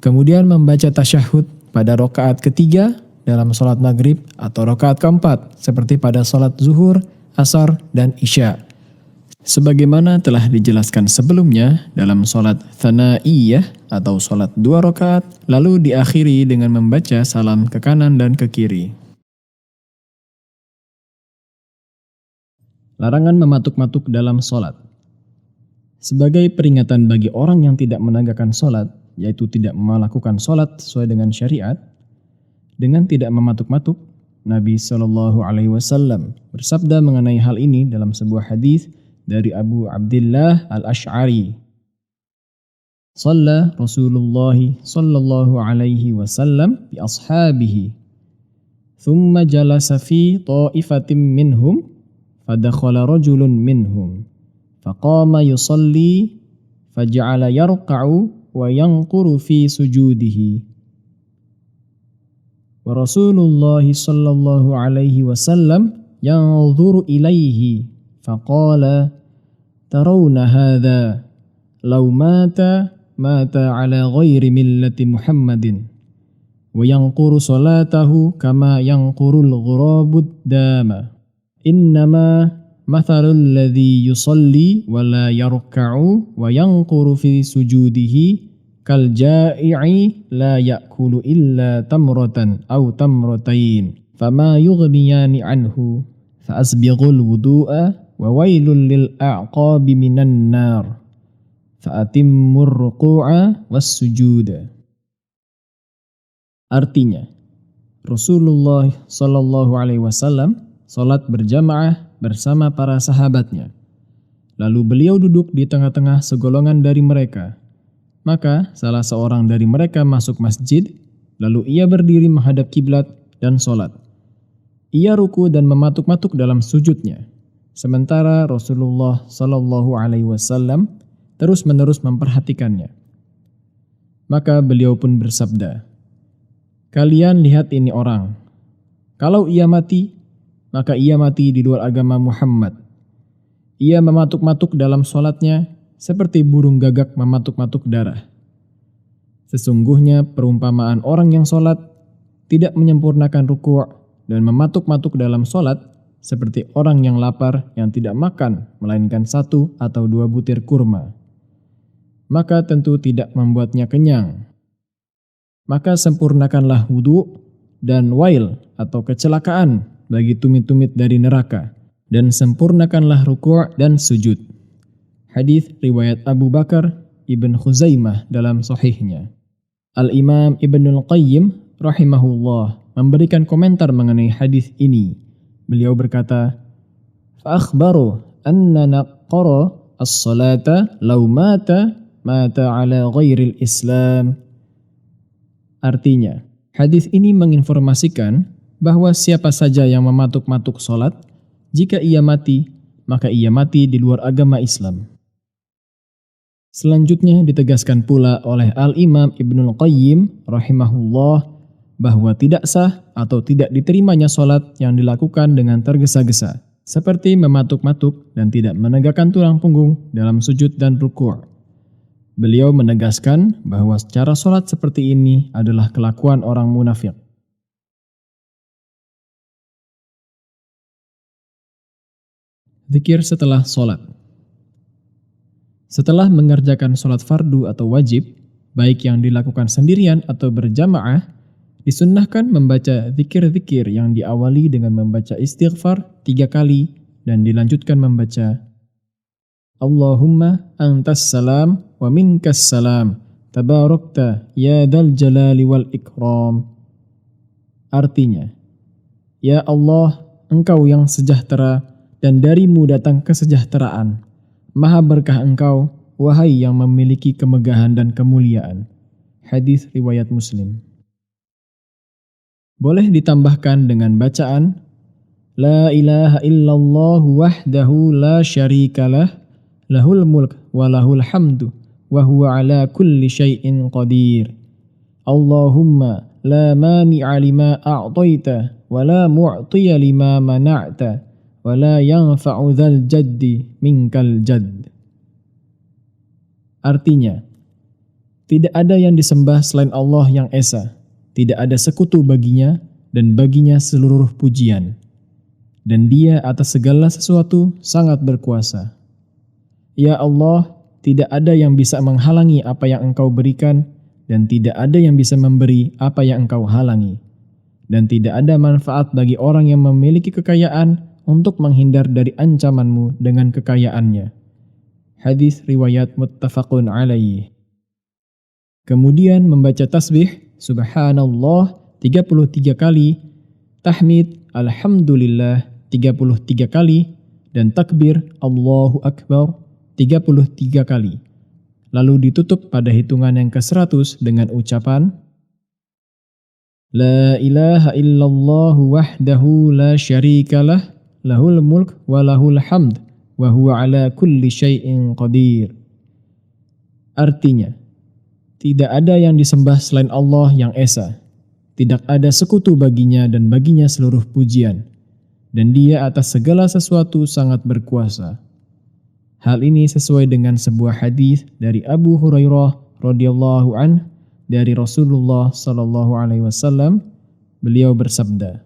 Kemudian membaca tasyahud pada rakaat ketiga dalam sholat maghrib atau rakaat keempat seperti pada sholat zuhur, asar, dan isya. Sebagaimana telah dijelaskan sebelumnya dalam sholat thana'iyah atau sholat dua rakaat, lalu diakhiri dengan membaca salam ke kanan dan ke kiri. Larangan mematuk-matuk dalam sholat. Sebagai peringatan bagi orang yang tidak menegakkan sholat, yaitu tidak melakukan sholat sesuai dengan syariat, dengan tidak mematuk-matuk, Nabi Shallallahu Alaihi Wasallam bersabda mengenai hal ini dalam sebuah hadis dari Abu Abdillah Al-Ash'ari. Shalla Rasulullah Sallallahu Alaihi Wasallam bi ashabihi, thumma jalasa fi ta'ifatin minhum, fadakhala rajulun minhum, faqama yusalli, faja'ala yarka'u wa yanquru fi sujudihi. Wa Rasulullah sallallahu alaihi wasallam yanzuru ilaihi faqala tarawna hadha law mata ala ghairi millati Muhammadin wa yanquru salatahu kama yanqurul ghurabud dama innama mathalul ladzi yusalli wa la yarka'u wa yanquru fi sujudihi kal ja'i'i la ya'kulu illa tamratan aw tamratain fama yughniyani anhu fa asbighul wudu'a wa wailul lil a'qabi minan nar fa atimmur ruku'a was sujuda. Artinya, Rasulullah Shallallahu Alaihi Wasallam sholat berjamaah bersama para sahabatnya. Lalu beliau duduk di tengah-tengah segolongan dari mereka. Maka salah seorang dari mereka masuk masjid, lalu ia berdiri menghadap kiblat dan sholat. Ia ruku dan mematuk-matuk dalam sujudnya. Sementara Rasulullah Shallallahu Alaihi Wasallam terus-menerus memperhatikannya. Maka beliau pun bersabda, "Kalian lihat ini orang. Kalau ia mati, maka ia mati di luar agama Muhammad. Ia mematuk-matuk dalam sholatnya seperti burung gagak mematuk-matuk darah. Sesungguhnya perumpamaan orang yang sholat tidak menyempurnakan ruku' dan mematuk-matuk dalam sholat seperti orang yang lapar yang tidak makan melainkan 1 atau 2 butir kurma. Maka tentu tidak membuatnya kenyang. Maka sempurnakanlah wudu dan wail atau kecelakaan bagi tumit-tumit dari neraka, dan sempurnakanlah ruku' dan sujud." Hadis riwayat Abu Bakar Ibn Khuzaimah dalam sahihnya. Al-Imam Ibnul Qayyim rahimahullah memberikan komentar mengenai hadis ini. Beliau berkata, "Fa-akhbaru anna naqara as-salata law mata ala ghairil Islam." Artinya, hadis ini menginformasikan bahwa siapa saja yang mematuk-matuk sholat, jika ia mati, maka ia mati di luar agama Islam. Selanjutnya ditegaskan pula oleh Al-Imam Ibnul Qayyim rahimahullah bahwa tidak sah atau tidak diterimanya sholat yang dilakukan dengan tergesa-gesa, seperti mematuk-matuk dan tidak menegakkan tulang punggung dalam sujud dan ruku'. Beliau menegaskan bahwa cara sholat seperti ini adalah kelakuan orang munafik. Zikir setelah sholat. Setelah mengerjakan sholat fardu atau wajib, baik yang dilakukan sendirian atau berjamaah, disunnahkan membaca zikir-zikir yang diawali dengan membaca istighfar 3 kali dan dilanjutkan membaca Allahumma antas salam wa minkas salam tabarakta ya dzal jalali wal ikram. Artinya, ya Allah, Engkau yang sejahtera dan darimu datang kesejahteraan. Maha berkah Engkau, wahai yang memiliki kemegahan dan kemuliaan. Hadis riwayat Muslim. Boleh ditambahkan dengan bacaan La ilaha illallah wahdahu la syarikalah lahul mulk wa lahul hamdu wa huwa ala kulli syai'in qadir. Allahumma la mani'a lima a'taita wa la mu'tiya lima mana'ta wa la yanfa'u dzal jaddi minkal jadd. Artinya, tidak ada yang disembah selain Allah yang Esa, tidak ada sekutu baginya dan baginya seluruh pujian. Dan Dia atas segala sesuatu sangat berkuasa. Ya Allah, tidak ada yang bisa menghalangi apa yang Engkau berikan, dan tidak ada yang bisa memberi apa yang Engkau halangi. Dan tidak ada manfaat bagi orang yang memiliki kekayaan untuk menghindar dari ancaman-Mu dengan kekayaannya. Hadis riwayat muttafaqun alaih. Kemudian membaca tasbih Subhanallah 33 kali, tahmid Alhamdulillah 33 kali, dan takbir Allahu Akbar 33 kali. Lalu ditutup pada hitungan yang ke-100 dengan ucapan La ilaha illallah wahdahu la syarikalah lahul mulk wa lahul hamd wa huwa ala kulli syai'in qadir. Artinya, tidak ada yang disembah selain Allah yang Esa, tidak ada sekutu baginya dan baginya seluruh pujian, dan Dia atas segala sesuatu sangat berkuasa. Hal ini sesuai dengan sebuah hadis dari Abu Hurairah radhiyallahu anhu dari Rasulullah sallallahu alaihi wasallam. Beliau bersabda,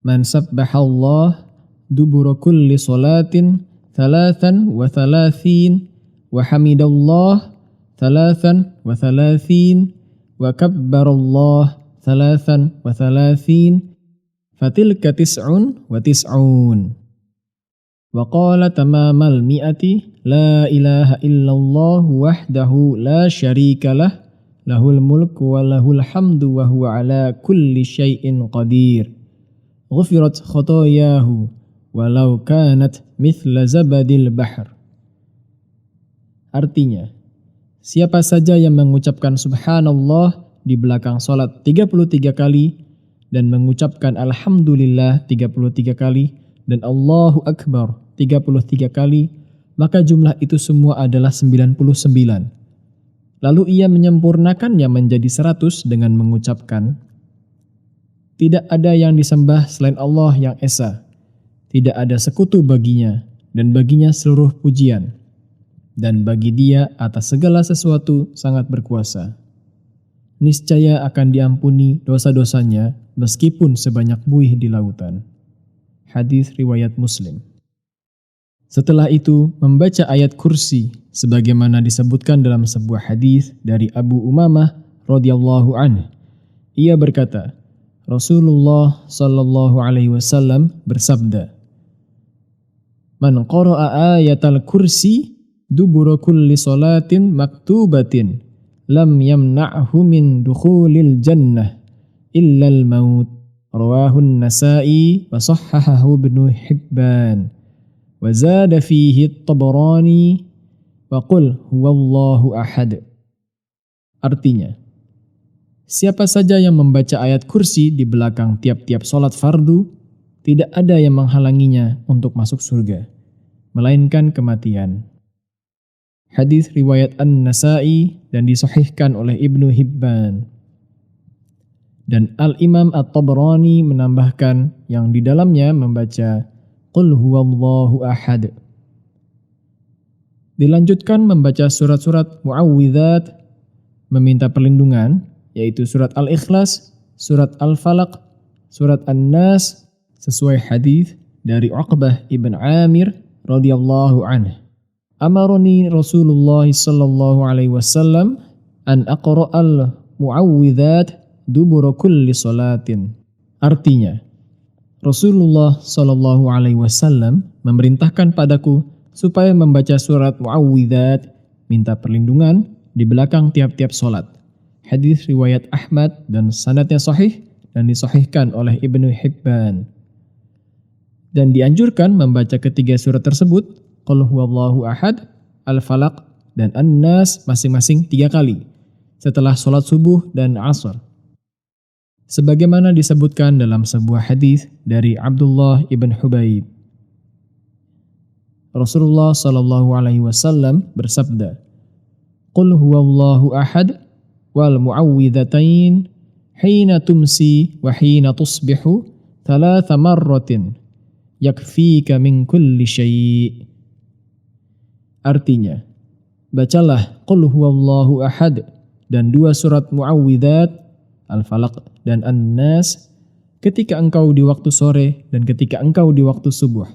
Man sabbahallah dubura kulli salatin 33 wa hamidallah 33 wa kabbarallah 33 fatilka 99 wa qala tamamal mi'ati la ilaha illallah wahdahu la syarikalah lahul mulku wa lahul hamdu wa huwa ala kulli syai'in qadir. Ghufirat khotoyahu walau kanat mithla zabadil bahr. Artinya, siapa saja yang mengucapkan subhanallah di belakang salat 33 kali dan mengucapkan alhamdulillah 33 kali dan Allahu Akbar 33 kali, maka jumlah itu semua adalah 99. Lalu ia menyempurnakannya menjadi 100 dengan mengucapkan, tidak ada yang disembah selain Allah yang Esa, tidak ada sekutu baginya, dan baginya seluruh pujian, dan bagi Dia atas segala sesuatu sangat berkuasa. Niscaya akan diampuni dosa-dosanya meskipun sebanyak buih di lautan. Hadis riwayat Muslim. Setelah itu membaca ayat kursi sebagaimana disebutkan dalam sebuah hadis dari Abu Umamah radhiyallahu anhu. Ia berkata, Rasulullah sallallahu alaihi wasallam bersabda, "Man qara'a ayatal kursi dubura kulli salatin maktubatin lam yamna'hu min dukhulil jannah illa al-maut." Rawahu an-Nasa'i wa sahhahahu Ibnu Hibban. Wa zada fihi at-Tabarani wa qul huwallahu ahad. Artinya, siapa saja yang membaca ayat kursi di belakang tiap-tiap salat fardu, tidak ada yang menghalanginya untuk masuk surga, melainkan kematian. Hadis riwayat An-Nasa'i dan disahihkan oleh Ibnu Hibban. Dan Al-Imam At-Tabarani menambahkan yang di dalamnya membaca Qul huwallahu ahad. Dilanjutkan membaca surat-surat muawwidzat meminta perlindungan, yaitu surat Al-Ikhlas, surat Al-Falaq, surat An-Nas, sesuai hadis dari Uqbah ibn Amir radhiyallahu anhu. Amaroni Rasulullah sallallahu alaihi wasallam an aqra'al muawwidzat dubura kulli salatin. Artinya, Rasulullah sallallahu alaihi wasallam memerintahkan padaku supaya membaca surat muawwidzat, minta perlindungan di belakang tiap-tiap salat. Hadis riwayat Ahmad dan sanadnya sahih dan disahihkan oleh Ibnu Hibban. Dan dianjurkan membaca ketiga surat tersebut, Qul huwallahu ahad, Al-Falaq dan An-Nas masing-masing 3 kali setelah salat subuh dan asar. Sebagaimana disebutkan dalam sebuah hadis dari Abdullah ibn Hubayb. Rasulullah sallallahu alaihi wasallam bersabda, "Qul huwallahu ahad wal muawwidzatain hina tumsi wa hina tusbihu 3 marratin yakfika min kulli syai'." Artinya, bacalah Qul huwallahu ahad dan 2 surat muawwidzat, Al-Falaq dan An-Nas ketika engkau di waktu sore dan ketika engkau di waktu subuh.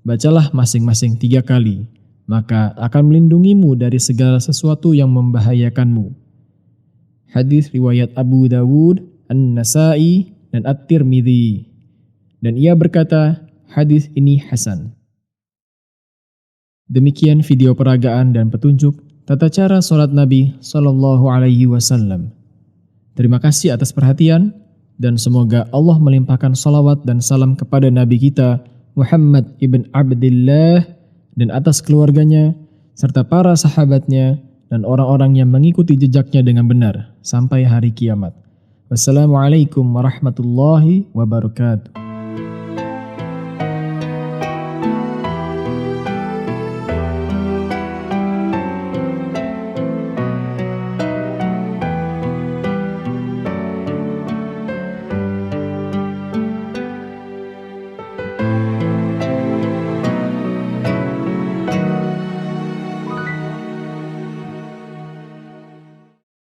Bacalah masing-masing 3 kali, maka akan melindungimu dari segala sesuatu yang membahayakanmu. Hadis riwayat Abu Dawud, An-Nasa'i dan At-Tirmidzi. Dan ia berkata, hadis ini hasan. Demikian video peragaan dan petunjuk tata cara salat Nabi sallallahu alaihi wasallam. Terima kasih atas perhatian dan semoga Allah melimpahkan salawat dan salam kepada Nabi kita Muhammad ibn Abdillah dan atas keluarganya serta para sahabatnya dan orang-orang yang mengikuti jejaknya dengan benar sampai hari kiamat. Wassalamualaikum warahmatullahi wabarakatuh.